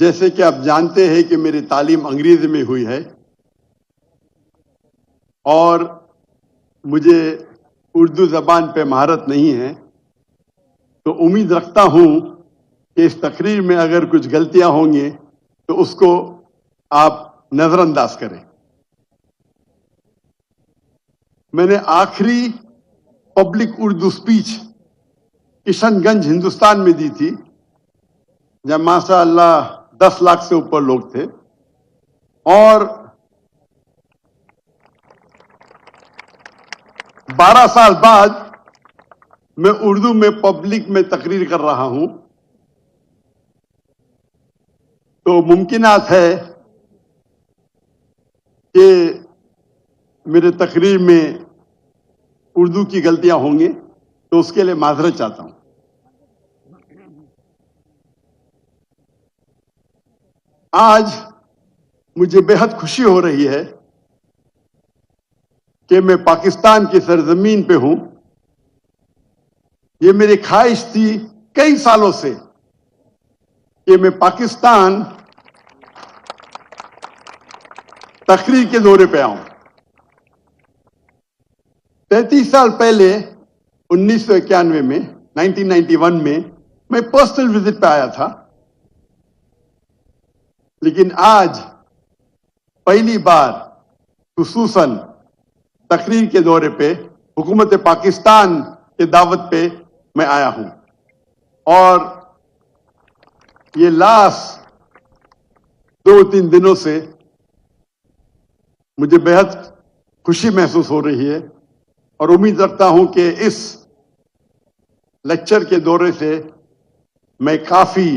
جیسے کہ آپ جانتے ہیں کہ میری تعلیم انگریزی میں ہوئی ہے اور مجھے اردو زبان پہ مہارت نہیں ہے، تو امید رکھتا ہوں کہ اس تقریر میں اگر کچھ غلطیاں ہوں گی تو اس کو آپ نظر انداز کریں۔ میں نے آخری پبلک اردو سپیچ کشن گنج ہندوستان میں دی تھی، جب ماشاء اللہ 10 لاکھ سے اوپر لوگ تھے، اور 12 سال بعد میں اردو میں پبلک میں تقریر کر رہا ہوں، تو ممکنات ہے کہ میرے تقریر میں اردو کی غلطیاں ہوں گی، تو اس کے لیے معذرت چاہتا ہوں۔ آج مجھے بے حد خوشی ہو رہی ہے کہ میں پاکستان کی سرزمین پہ ہوں۔ یہ میری خواہش تھی کئی سالوں سے کہ میں پاکستان تقریر کے دورے پہ آؤں۔ 33 سال پہلے 1991 میں 1991 میں پرسنل وزٹ پہ آیا تھا، لیکن آج پہلی بار خصوصاً تقریر کے دورے پہ حکومت پاکستان کے دعوت پہ میں آیا ہوں، اور یہ لاسٹ 2-3 دنوں سے مجھے بے حد خوشی محسوس ہو رہی ہے، اور امید رکھتا ہوں کہ اس لیکچر کے دورے سے میں کافی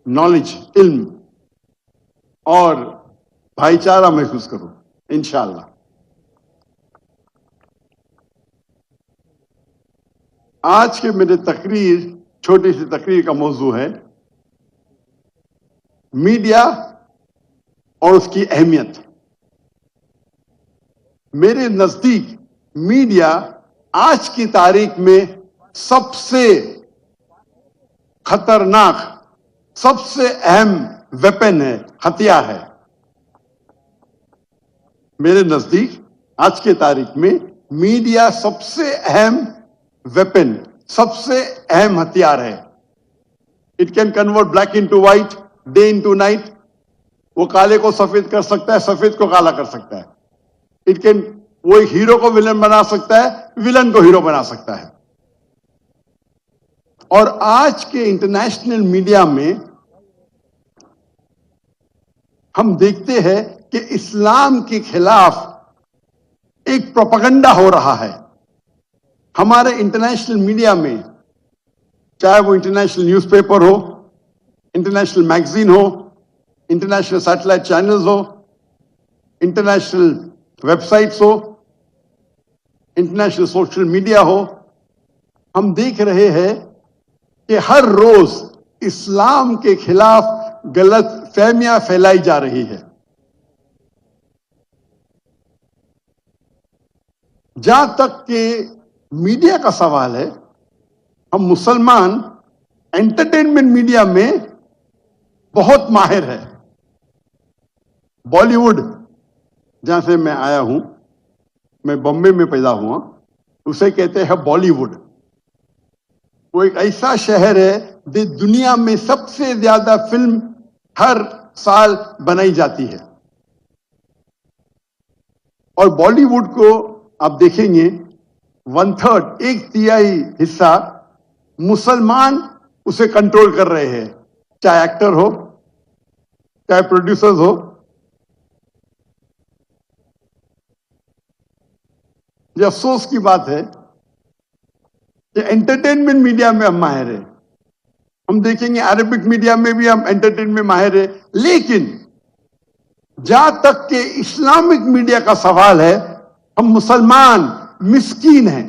نالج، علم اور بھائی چارہ محسوس کروں انشاءاللہ۔ آج کے میرے تقریر، چھوٹی سی تقریر کا موضوع ہے میڈیا اور اس کی اہمیت۔ میرے نزدیک میڈیا آج کی تاریخ میں سب سے خطرناک، سب سے اہم ویپن ہے، ہتھیار ہے۔ میرے نزدیک آج کی تاریخ میں میڈیا سب سے اہم ویپن، سب سے اہم ہتھیار ہے۔ It can convert black into white, day into night. وہ کالے کو سفید کر سکتا ہے، سفید کو کالا کر سکتا ہے۔ اٹ کین، وہ ایک ہیرو کو ولن بنا سکتا ہے، ولن کو ہیرو بنا سکتا ہے۔ اور آج کے انٹرنیشنل میڈیا میں ہم دیکھتے ہیں کہ اسلام کے خلاف ایک پروپیگنڈا ہو رہا ہے۔ ہمارے انٹرنیشنل میڈیا میں، چاہے وہ انٹرنیشنل نیوز پیپر ہو، انٹرنیشنل میگزین ہو، انٹرنیشنل سیٹلائٹ چینلز ہو، انٹرنیشنل ویب سائٹس ہو، انٹرنیشنل سوشل میڈیا ہو، ہم دیکھ رہے ہیں کہ ہر روز اسلام کے خلاف غلط فہمیاں پھیلائی جا رہی ہے۔ جہاں تک کہ میڈیا کا سوال ہے، ہم مسلمان انٹرٹینمنٹ میڈیا میں بہت ماہر ہے۔ بالی ووڈ، جہاں سے میں آیا ہوں، میں بمبے میں پیدا ہوا، اسے کہتے ہیں بالی ووڈ۔ وہ ایک ایسا شہر ہے جو دنیا میں سب سے زیادہ فلم ہر سال بنائی جاتی ہے، اور بالی ووڈ کو آپ دیکھیں گے 1/3، 1/3 حصہ مسلمان اسے کنٹرول کر رہے ہیں، چاہے ایکٹر ہو، چاہے پروڈیوسرز ہو۔ یہ افسوس کی بات ہے کہ انٹرٹینمنٹ میڈیا میں ہم ماہر ہیں۔ ہم دیکھیں گے عربک میڈیا میں بھی ہم انٹرٹینمنٹ میں ماہر ہیں، لیکن جہاں تک کہ اسلامک میڈیا کا سوال ہے، ہم مسلمان مسکین ہیں،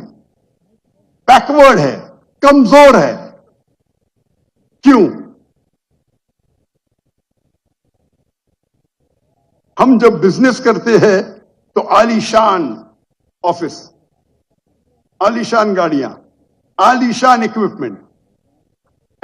بیکورڈ ہے، کمزور ہے۔ کیوں؟ ہم جب بزنس کرتے ہیں تو عالی شان آفس، عالی شان گاڑیاں، عالی شان equipment,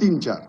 3-4।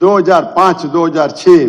2005-2006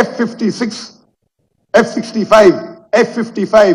F56, F65, F55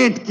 8K,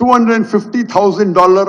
$250,000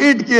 8K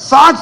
60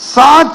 60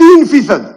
3%।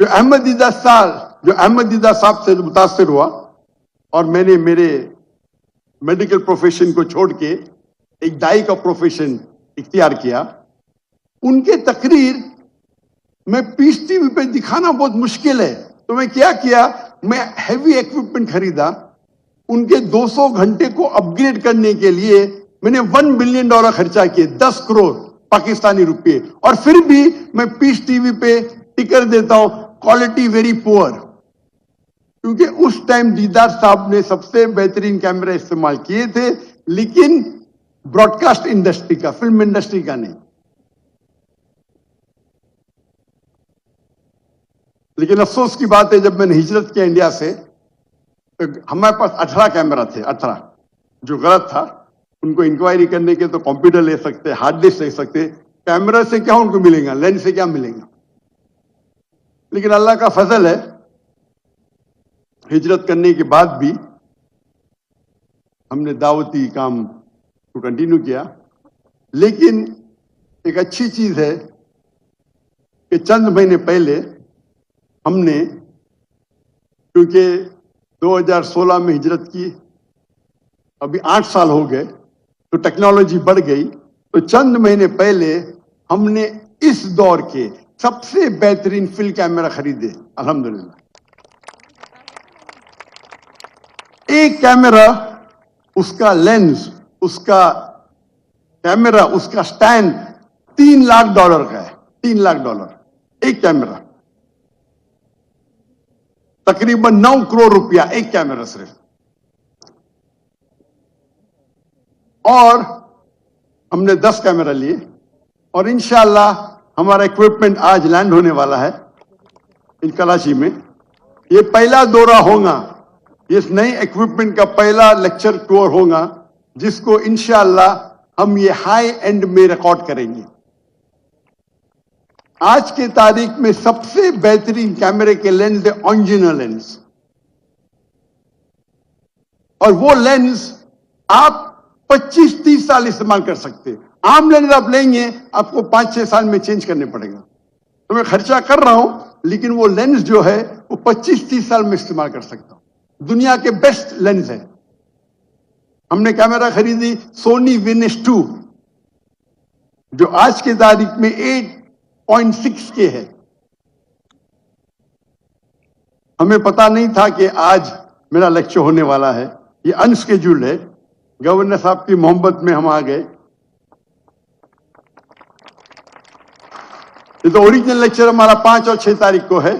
جو احمد دیدہ صاحب سے متاثر ہوا اور میں نے میرے میڈیکل پروفیشن کو چھوڑ کے ایک دائی کا پروفیشن اختیار کیا، ان کے تقریر میں پیس ٹی وی پہ دکھانا بہت مشکل ہے، تو میں کیا میں ہیوی ایکوپمنٹ خریدا، ان کے 200 گھنٹے کو اپ گریڈ کرنے کے لیے میں نے $1 بلین خرچہ کیے، 10 کروڑ پاکستانی روپے، اور پھر بھی میں پیس ٹی وی پہ ٹکر دیتا ہوں کوالٹی ویری پور، کیونکہ اس ٹائم دیدار صاحب نے سب سے بہترین کیمرے استعمال کیے تھے، لیکن براڈ کاسٹ انڈسٹری کا، فلم انڈسٹری کا نہیں۔ لیکن افسوس کی بات ہے، جب میں نے ہجرت کیا انڈیا سے، ہمارے پاس 18 کیمرہ تھے، 18، جو غلط تھا۔ ان کو انکوائری کرنے کے تو کمپیوٹر لے سکتے، ہارڈ ڈسک لے سکتے، کیمرہ سے کیا ان کو ملے گا، لینس سے کیا ملے گا۔ لیکن اللہ کا فضل ہے، ہجرت کرنے کے بعد بھی ہم نے دعوتی کام کو کنٹینیو کیا۔ لیکن ایک اچھی چیز ہے کہ چند مہینے پہلے ہم نے، کیونکہ 2016 میں ہجرت کی، ابھی 8 سال ہو گئے تو ٹیکنالوجی بڑھ گئی، تو چند مہینے پہلے ہم نے اس دور کے سب سے بہترین فل کیمرہ خریدے، الحمدللہ۔ ایک کیمرہ، اس کا لینس، اس کا کیمرہ، اس کا سٹینڈ $3 لاکھ کا ہے، $3 لاکھ ایک کیمرہ، تقریباً 9 کروڑ روپیہ ایک کیمرہ صرف۔ اور ہم نے 10 کیمرہ لیے، اور انشاءاللہ ہمارا اکوپمنٹ آج لینڈ ہونے والا ہے کراچی میں۔ یہ پہلا دورہ ہوگا، اس نئے اکوپمنٹ کا پہلا لیکچر ٹور ہوگا، جس کو انشاءاللہ ہم یہ ہائی اینڈ میں ریکارڈ کریں گے۔ آج کے تاریخ میں سب سے بہترین کیمرے کے لینس ہے آنجینا لینس، اور وہ لینس آپ 25-30 سال استعمال کر سکتے۔ عام لینس آپ لیں گے، آپ کو 5-6 سال میں چینج کرنے پڑے گا۔ تو میں خرچہ کر رہا ہوں، لیکن وہ لینس جو ہے وہ 25-30 سال میں استعمال کر سکتا ہوں۔ دنیا کے بیسٹ لینس ہے۔ ہم نے کیمرہ خریدی سونی وینس 2، جو آج کے تاریخ میں 8.6 کے ہے۔ ہمیں پتا نہیں تھا کہ آج میرا لیکچر ہونے والا ہے، یہ انسکیجولڈ ہے، گورنر صاحب کی محبت میں ہم آ گئے۔ یہ تو اوریجنل لیکچر ہمارا 5 اور 6 تاریخ کو ہے،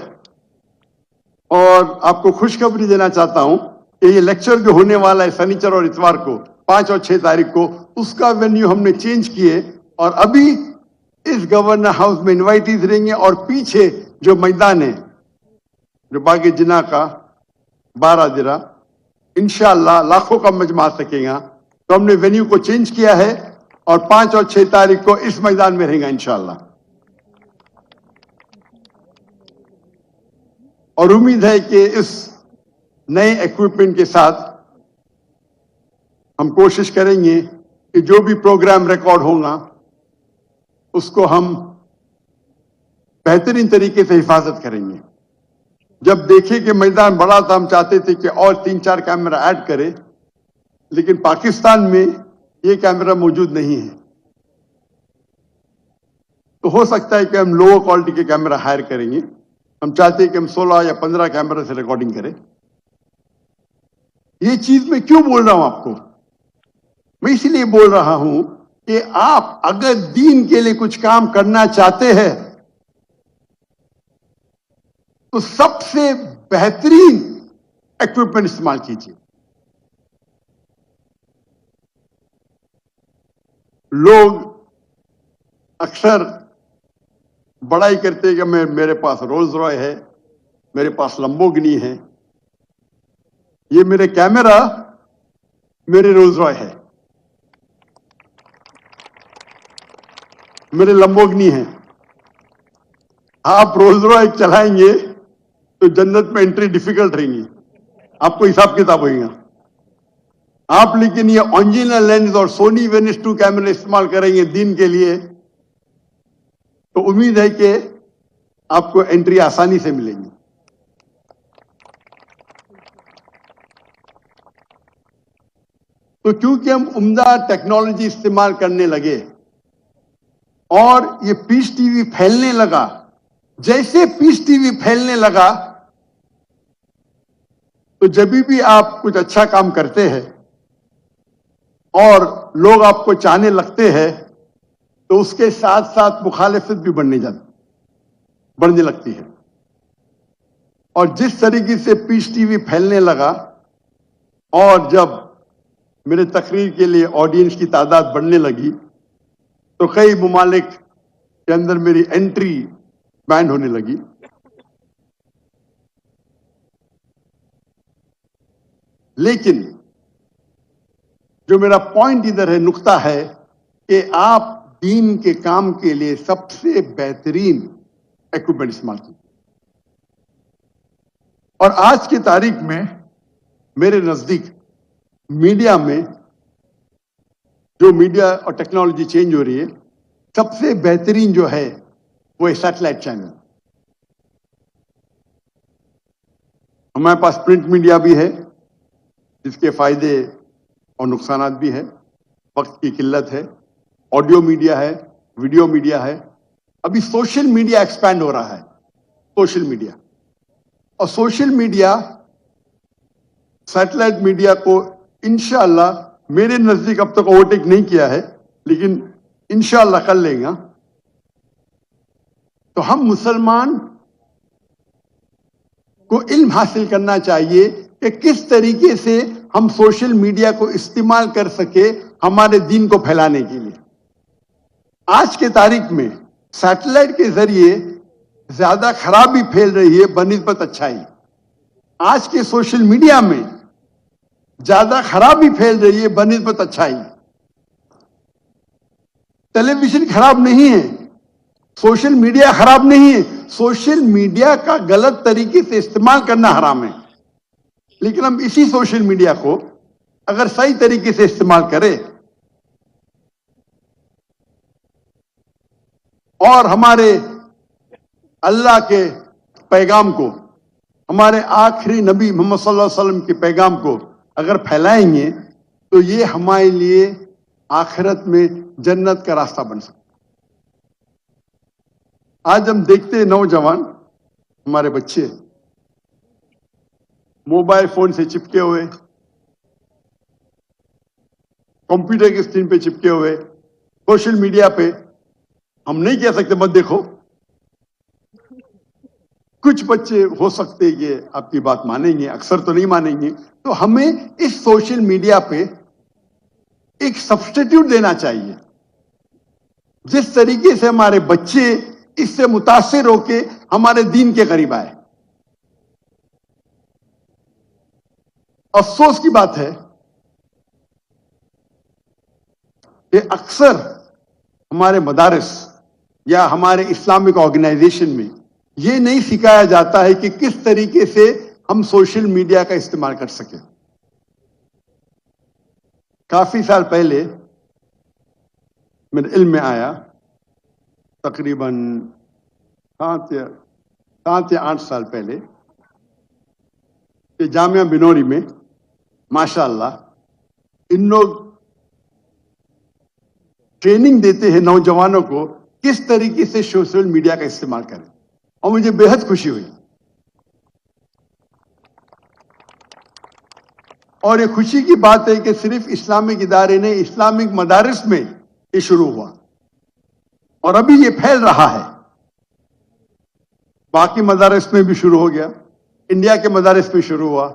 اور آپ کو خوشخبری دینا چاہتا ہوں کہ یہ لیکچر جو ہونے والا ہے سنیچر اور اتوار کو 5 اور 6 تاریخ کو، اس کا وینیو ہم نے چینج کیے، اور ابھی اس گورنر ہاؤس میں انوائٹیز رہیں گے، اور پیچھے جو میدان ہے، جو باغ جناح کا 12 درہ، انشاءاللہ لاکھوں کا مجمع آ سکے گا۔ تو ہم نے وینیو کو چینج کیا ہے، اور 5 اور 6 تاریخ کو اس میدان میں رہیں گا انشاءاللہ۔ اور امید ہے کہ اس نئے ایکوپمنٹ کے ساتھ ہم کوشش کریں گے کہ جو بھی پروگرام ریکارڈ ہوگا اس کو ہم بہترین طریقے سے حفاظت کریں گے۔ جب دیکھیں کہ میدان بڑا تھا، ہم چاہتے تھے کہ اور 3-4 کیمرہ ایڈ کرے، لیکن پاکستان میں یہ کیمرہ موجود نہیں ہے، تو ہو سکتا ہے کہ ہم لو کوالٹی کے کیمرہ ہائر کریں گے۔ ہم چاہتے ہیں کہ ہم 16 یا 15 کیمرہ سے ریکارڈنگ کریں۔ یہ چیز میں کیوں بول رہا ہوں آپ کو؟ میں اسی لیے بول رہا ہوں کہ آپ اگر دین کے لیے کچھ کام کرنا چاہتے ہیں تو سب سے بہترین ایکوپمنٹ استعمال کیجیے۔ لوگ اکثر بڑائی کرتے کہ میرے پاس رولز رائے ہے، میرے پاس لمبورگنی ہے۔ یہ میرے کیمرہ میرے رولز رائے ہے، میرے لمبورگنی ہے۔ آپ رولز رائے چلائیں گے تو جنت میں انٹری ڈیفیکلٹ رہیں گی، آپ کو حساب کتاب ہوئے گا۔ آپ لیکن یہ آنجینا لینس اور سونی وینس 2 کیمرے استعمال کریں گے دین کے لیے، تو امید ہے کہ آپ کو انٹری آسانی سے ملیں گی. تو کیونکہ ہم عمدہ ٹیکنالوجی استعمال کرنے لگے اور یہ پیس ٹی وی پھیلنے لگا، جیسے پیس ٹی وی پھیلنے لگا تو جب بھی آپ کچھ اچھا کام کرتے ہیں اور لوگ آپ کو چاہنے لگتے ہیں تو اس کے ساتھ ساتھ مخالفت بھی بڑھنے لگتی ہے. اور جس طریقے سے پیس ٹی وی پھیلنے لگا اور جب میرے تقریر کے لیے آڈینس کی تعداد بڑھنے لگی تو کئی ممالک کے اندر میری انٹری بین ہونے لگی. لیکن جو میرا پوائنٹ ادھر ہے، نقطہ ہے کہ آپ دین کے کام کے لیے سب سے بہترین ایکوپمنٹ استعمال کیجیے. اور آج کی تاریخ میں میرے نزدیک میڈیا میں جو میڈیا اور ٹیکنالوجی چینج ہو رہی ہے، سب سے بہترین جو ہے وہ سیٹلائٹ چینل. ہمارے پاس پرنٹ میڈیا بھی ہے جس کے فائدے اور نقصانات بھی ہیں، وقت کی قلت ہے. آڈیو میڈیا ہے، ویڈیو میڈیا ہے. ابھی سوشل میڈیا ایکسپینڈ ہو رہا ہے. سوشل میڈیا اور سوشل میڈیا سیٹلائٹ میڈیا کو انشاءاللہ میرے نزدیک اب تک اوورٹیک نہیں کیا ہے، لیکن انشاءاللہ کر لیں گا. تو ہم مسلمان کو علم حاصل کرنا چاہیے کہ کس طریقے سے ہم سوشل میڈیا کو استعمال کر سکے ہمارے دین کو پھیلانے کے لیے. آج کے تاریخ میں سیٹلائٹ کے ذریعے زیادہ خرابی پھیل رہی ہے بنسبت اچھائی. آج کے سوشل میڈیا میں زیادہ خرابی پھیل رہی ہے بنسبت اچھائی. ٹیلی ویژن خراب نہیں ہے، سوشل میڈیا خراب نہیں ہے. سوشل میڈیا کا غلط طریقے سے استعمال کرنا حرام ہے. لیکن ہم اسی سوشل میڈیا کو اگر صحیح طریقے سے استعمال کریں اور ہمارے اللہ کے پیغام کو، ہمارے آخری نبی محمد صلی اللہ علیہ وسلم کے پیغام کو اگر پھیلائیں گے تو یہ ہمارے لیے آخرت میں جنت کا راستہ بن سکتا ہے. آج ہم دیکھتے ہیں نوجوان، ہمارے بچے موبائل فون سے چپکے ہوئے، کمپیوٹر کی اسکرین پہ چپکے ہوئے، سوشل میڈیا پہ. ہم نہیں کہہ سکتے مت دیکھو، کچھ بچے ہو سکتے کہ آپ کی بات مانیں گے، اکثر تو نہیں مانیں گے. تو ہمیں اس سوشل میڈیا پہ ایک سبسٹیٹیوٹ دینا چاہیے جس طریقے سے ہمارے بچے اس سے متاثر ہو کے ہمارے دین کے قریب آئے. افسوس کی بات ہے کہ اکثر ہمارے مدارس یا ہمارے اسلامک آرگنائزیشن میں یہ نہیں سکھایا جاتا ہے کہ کس طریقے سے ہم سوشل میڈیا کا استعمال کر سکیں. کافی سال پہلے میرے علم میں آیا، تقریباً 7 یا 8 سال پہلے، کہ جامعہ بنوری میں ماشاءاللہ ان لوگ ٹریننگ دیتے ہیں نوجوانوں کو کس طریقے سے سوشل میڈیا کا استعمال کریں، اور مجھے بے حد خوشی ہوئی. اور یہ خوشی کی بات ہے کہ صرف اسلامک ادارے نہیں، اسلامک مدارس میں یہ شروع ہوا اور ابھی یہ پھیل رہا ہے. باقی مدارس میں بھی شروع ہو گیا، انڈیا کے مدارس میں شروع ہوا.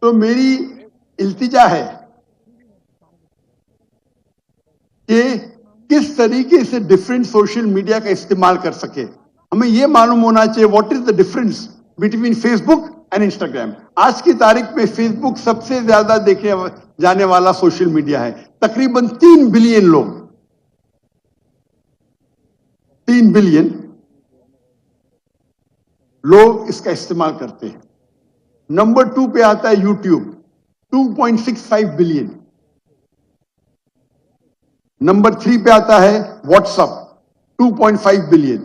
تو میری التجا ہے کہ کس طریقے سے ڈفرینٹ سوشل میڈیا کا استعمال کر سکے. ہمیں یہ معلوم ہونا چاہیے what is the difference between Facebook and Instagram. آج کی تاریخ میں فیس بک سب سے زیادہ دیکھے جانے والا سوشل میڈیا ہے. تقریباً 3 بلین لوگ، 3 بلین لوگ اس کا استعمال کرتے ہیں. نمبر 2 پہ آتا ہے یوٹیوب، 2.65 بلین. نمبر 3 پہ آتا ہے what's app, 2.5 billion.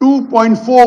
2.4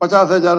50,000,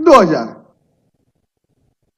2,000।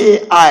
AI,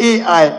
AI,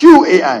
QAI।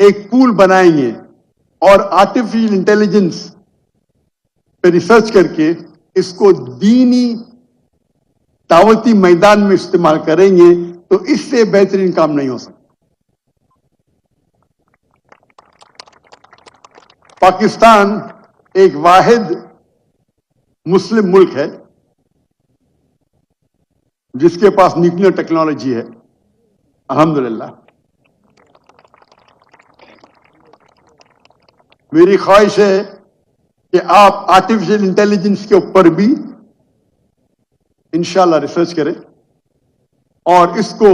ایک پول بنائیں گے اور آرٹیفیشل انٹیلیجنس پہ ریسرچ کر کے اس کو دینی دعوتی میدان میں استعمال کریں گے تو اس سے بہترین کام نہیں ہو سکتا. پاکستان ایک واحد مسلم ملک ہے جس کے پاس نیوکلیر ٹیکنالوجی ہے الحمدللہ. میری خواہش ہے کہ آپ آرٹیفیشل انٹیلیجنس کے اوپر بھی انشاءاللہ ریسرچ کریں اور اس کو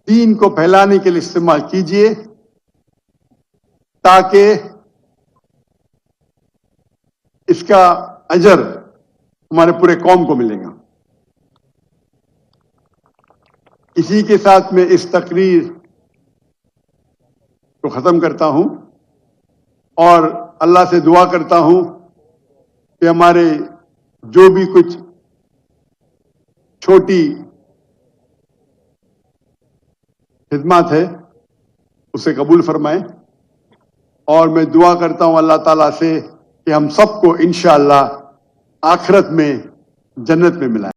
دین کو پھیلانے کے لیے استعمال کیجئے تاکہ اس کا اجر ہمارے پورے قوم کو ملے گا. اسی کے ساتھ میں اس تقریر کو ختم کرتا ہوں اور اللہ سے دعا کرتا ہوں کہ ہمارے جو بھی کچھ چھوٹی خدمات ہے اسے قبول فرمائیں اور میں دعا کرتا ہوں اللہ تعالیٰ سے کہ ہم سب کو انشاءاللہ آخرت میں جنت میں ملائیں.